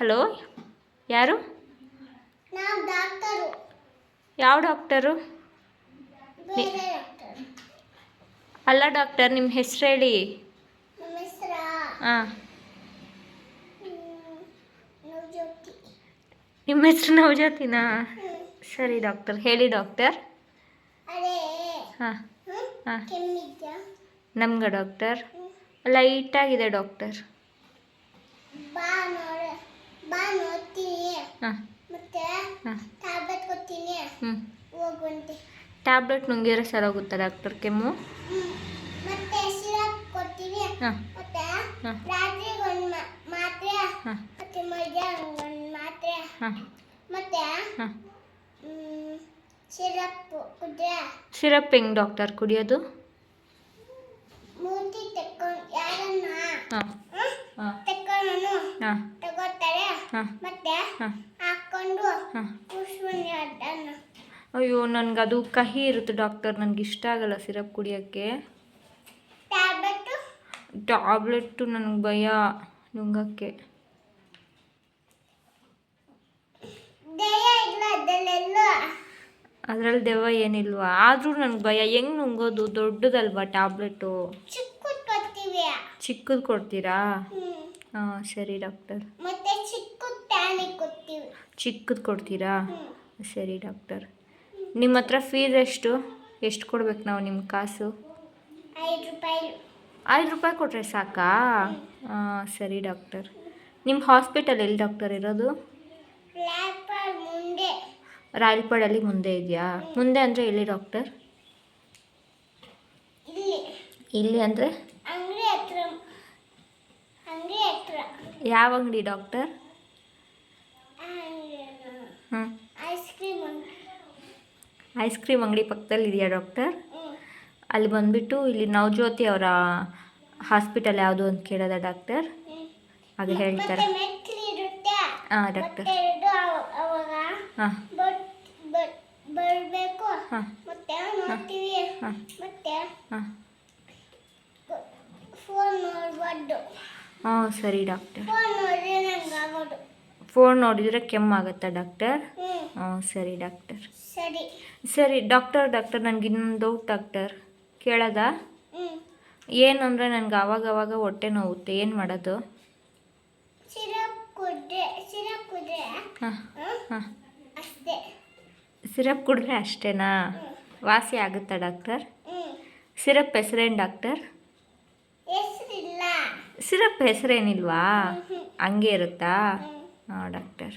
Hello, ಯಾರು? ನಾವು doctor. ಯಾವ ಡಾಕ್ಟರು? ಬೇರೆ ಡಾಕ್ಟರ್. ಅಲ್ಲ ಡಾಕ್ಟರ್, ನಿಮ್ಮ ಹೆಸರು ಹೇಳಿ. ನಮ್ಮ ಹೆಸರಾ ಹಾಂ, ನವಜ್ಯೋತಿ. ನಿಮ್ಮ ಹೆಸರು ನವಜ್ಯೋತಿನಾ? ಸರಿ ಡಾಕ್ಟರ್, ಹೇಳಿ ಡಾಕ್ಟರ್. ಅದೇ ಹಾಂ ಹಾಂ, ಕೆಮ್ಮಿದ್ಯಾ? ನಮ್ಗೆ ಡಾಕ್ಟರ್ ಲೈಟಾಗಿದೆ ಡಾಕ್ಟರ್. ಬಾ ನೋಡ, ಬಾ ನೋಡ್ತೀನಿ. ಹಾಂ ಮತ್ತೆ ಹಾಂ, ಟ್ಯಾಬ್ಲೆಟ್ ಕೊಡ್ತೀನಿ, ಹೋಗುವಂತೆ. ಟ್ಯಾಬ್ಲೆಟ್ ನುಂಗಿದ್ರೆ ಸರೋಗುತ್ತಾ ಡಾಕ್ಟರ್ ಕೆಮ್ಮು? ಮತ್ತೆ ಸಿರಪ್ ಕೊಡ್ತೀನಿ. ಹಾಂ ಮತ್ತೆ ಹಾಂ ರಾತ್ರಿ ಒಂದು ಮಾತ್ರೆ, ಹಾಂ ಮತ್ತೆ ಮಧ್ಯಾಹ್ನ ಒಂದು ಮಾತ್ರೆ, ಹಾಂ ಮತ್ತೆ ಹಾಂ. ಸಿರಪ್ ಕುಡ್ರೆ ಸಿರಪ್ ಹೆಂಗೆ ಡಾಕ್ಟರ್ ಕುಡಿಯೋದು? ಮೂತಿ ತೆಕ್ಕೊಂಡು ಯಾರನ್ನ ಹಾಂ ಹಾಂ ತೆಕ್ಕೊಂಡು ಹಾಂ ತಗೋತಾರೆ. ಹಾಂ ಮತ್ತೆ ಹಾಂ ಹಾಕೊಂಡು ಹಾಂ. ಕೂಸ್ಮನೆ ಅದನ್ನು. ಅಯ್ಯೋ, ನನಗದು ಕಹಿ ಇರುತ್ತೆ ಡಾಕ್ಟರ್, ನನಗೆ ಇಷ್ಟ ಆಗಲ್ಲ ಸಿರಪ್ ಕುಡಿಯೋಕ್ಕೆ. ಟ್ಯಾಬ್ಲೆಟ್ಟು ನನಗೆ ಭಯ ನುಂಗಕ್ಕೆ. ದಯ ಇಲ್ಲ ಅದಲ್ಲೆಲ್ಲ. ಅದರಲ್ಲಿ ದೆವ್ವ ಏನಿಲ್ವಾ? ಆದರೂ ನನಗೆ ಭಯ. ಹೆಂಗೆ ನುಂಗೋದು? ದೊಡ್ಡದಲ್ವಾ ಟ್ಯಾಬ್ಲೆಟು? ಚಿಕ್ಕದ್ ಕೊಡ್ತೀವಿ. ಚಿಕ್ಕದು ಕೊಡ್ತೀರಾ? ಹಾಂ ಸರಿ ಡಾಕ್ಟರ್. ಮತ್ತೆ ಚಿಕ್ಕದ್ ಟಾನಿಕ್ ಕೊಡ್ತೀವಿ. ಚಿಕ್ಕದು ಕೊಡ್ತೀರಾ? ಸರಿ ಡಾಕ್ಟರ್. ನಿಮ್ಮ ಹತ್ರ ಫೀಸ್ ಎಷ್ಟು ಕೊಡ್ಬೇಕು ನಾವು ನಿಮ್ಮ ಕಾಸು? 5 ರೂಪಾಯಿ. 5 ರೂಪಾಯಿ ಕೊಟ್ಟರೆ ಸಾಕಾ? ಹಾಂ ಸರಿ ಡಾಕ್ಟರ್. ನಿಮ್ಮ ಹಾಸ್ಪಿಟಲ್ ಎಲ್ಲಿ ಡಾಕ್ಟರ್ ಇರೋದು? ಲ್ಯಾಪ್ಟಾಪ್ ಮುಂದೆ. ರಾಯಲ್ಪಾಡಲ್ಲಿ ಮುಂದೆ ಇದೆಯಾ? ಮುಂದೆ ಅಂದರೆ ಎಲ್ಲಿ ಡಾಕ್ಟರ್? ಇಲ್ಲಿ. ಇಲ್ಲಿ ಅಂದರೆ ಅಂಗಡಿ ಹತ್ರ. ಅಂಗಡಿ ಹತ್ರ. ಯಾವ ಅಂಗಡಿ ಡಾಕ್ಟರ್? ಹ್ಞೂ, ಐಸ್ ಕ್ರೀಮ್ ಅಂಗಡಿ. ಐಸ್ ಕ್ರೀಮ್ ಅಂಗಡಿ ಪಕ್ಕದಲ್ಲಿ ಇದೆಯಾ ಡಾಕ್ಟರ್? ಅಲ್ಲಿ ಬಂದುಬಿಟ್ಟು ಇಲ್ಲಿ ನವಜ್ಯೋತಿ ಅವರ ಹಾಸ್ಪಿಟಲ್ ಯಾವುದು ಅಂತ ಕೇಳೋದ ಡಾಕ್ಟರ್? ಆಗ ಹೇಳ್ತಾರೆ. ಹಾಂ ಡಾಕ್ಟರ್. ಅವಾಗ ಹಾಂ ಬರಬೇಕು. ಹಾಂ ಮತ್ತೆ ನೋಡ್ತೀವಿ. ಹಾಂ ಮತ್ತೆ ಹಾಂ ಫೋನ್ ನೋಡ್ಬಾರ್ದು. ಹಾಂ ಸರಿ ಡಾಕ್ಟರ್. ಫೋನ್ ನೋಡಿದ್ರೆ ನಂಗೆ ಆಗೋದು. ಫೋನ್ ನೋಡಿದರೆ ಕೆಮ್ಮಾಗುತ್ತಾ ಡಾಕ್ಟರ್? ಹಾಂ ಸರಿ ಡಾಕ್ಟರ್. ಸರಿ ಸರಿ ಡಾಕ್ಟರ್ ನನಗೆ ಇನ್ನೊಂದು ಡೌಟ್ ಡಾಕ್ಟರ್, ಕೇಳೋದಾ? ಏನಂದರೆ ನನಗೆ ಆವಾಗವಾಗ ಹೊಟ್ಟೆ ನೋವುತ್ತೆ, ಏನು ಮಾಡೋದು? ಸಿರಪ್ ಕುಡ್ರೆ ಹಾಂ ಹಾಂ, ಅಷ್ಟೇ. ಸಿರಪ್ ಕುಡಿದ್ರೆ ಅಷ್ಟೇನಾ? ವಾಸಿ ಆಗುತ್ತಾ ಡಾಕ್ಟರ್? ಸಿರಪ್ ಹೆಸರೇನು ಡಾಕ್ಟರ್? ಹೆಸರಿಲ್ಲ. ಸಿರಪ್ ಹೆಸರೇನಿಲ್ವಾ? ಹಂಗೆ ಇರುತ್ತಾ? ಹಾಂ ಡಾಕ್ಟರ್.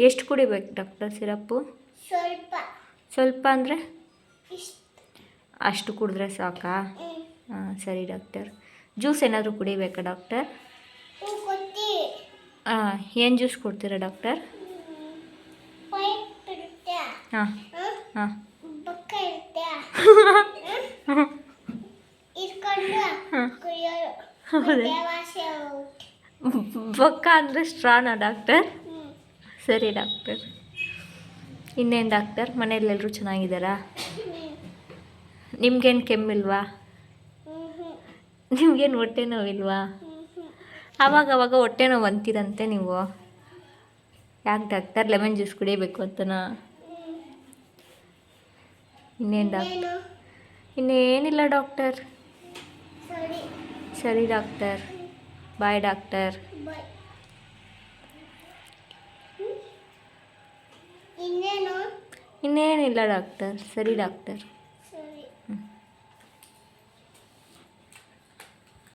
ಎಷ್ಟು ಕುಡಿಬೇಕು ಡಾಕ್ಟರ್ ಸಿರಪ್ಪು? ಸ್ವಲ್ಪ ಅಂದರೆ ಅಷ್ಟು ಕುಡಿದ್ರೆ ಸಾಕಾ? ಹಾಂ ಸರಿ ಡಾಕ್ಟರ್. ಜ್ಯೂಸ್ ಏನಾದರೂ ಕುಡಿಬೇಕಾ ಡಾಕ್ಟರ್? ಹಾಂ, ಏನು ಜ್ಯೂಸ್ ಕೊಡ್ತೀರಾ ಡಾಕ್ಟರ್? ಹಾಂ ಹಾಂ ಬೊಕ್ಕ ಅಂದರೆ ಸ್ಟ್ರಾನಾ ಡಾಕ್ಟರ್? ಸರಿ ಡಾಕ್ಟರ್. ಇನ್ನೇನು ಡಾಕ್ಟರ್, ಮನೆಯಲ್ಲೆಲ್ಲರೂ ಚೆನ್ನಾಗಿದ್ದಾರಾ? ನಿಮ್ಗೇನು ಕೆಮ್ಮಿಲ್ವಾ? ನಿಮ್ಗೇನು ಹೊಟ್ಟೆ ನೋವಿಲ್ವಾ? ಆವಾಗವಾಗ ಹೊಟ್ಟೆ ನೋವು ಅಂತೀರಂತೆ ನೀವು. ಯಾಕೆ ಡಾಕ್ಟರ್? ಲೆಮನ್ ಜ್ಯೂಸ್ ಕುಡಿಯಬೇಕು ಅಂತನಾ? ಇನ್ನೇನು ಡಾಕ್ಟರ್? ಇನ್ನೇನಿಲ್ಲ ಡಾಕ್ಟರ್. ಸರಿ ಡಾಕ್ಟರ್, ಬಾಯ್ ಡಾಕ್ಟರ್. ಇನ್ನೇನಿಲ್ಲ ಡಾಕ್ಟರ್. ಸರಿ ಡಾಕ್ಟರ್. ಸರಿ. ಹ್ಞೂ.